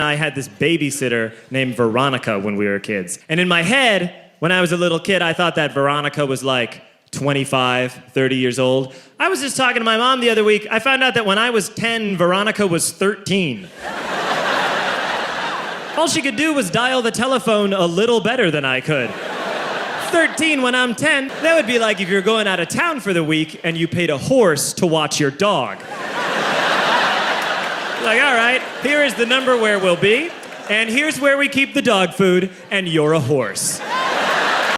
I had this babysitter named Veronica when we were kids. And in my head, when I was a little kid, I thought that Veronica was like 25, 30 years old. I was just talking to my mom the other week. I found out that when I was 10, Veronica was 13. All she could do was dial the telephone a little better than I could. 13 when I'm 10, that would be like if you're going out of town for the week and you paid a horse to watch your dog. Like, all right, here is the number where we'll be, and here's where we keep the dog food, and you're a horse.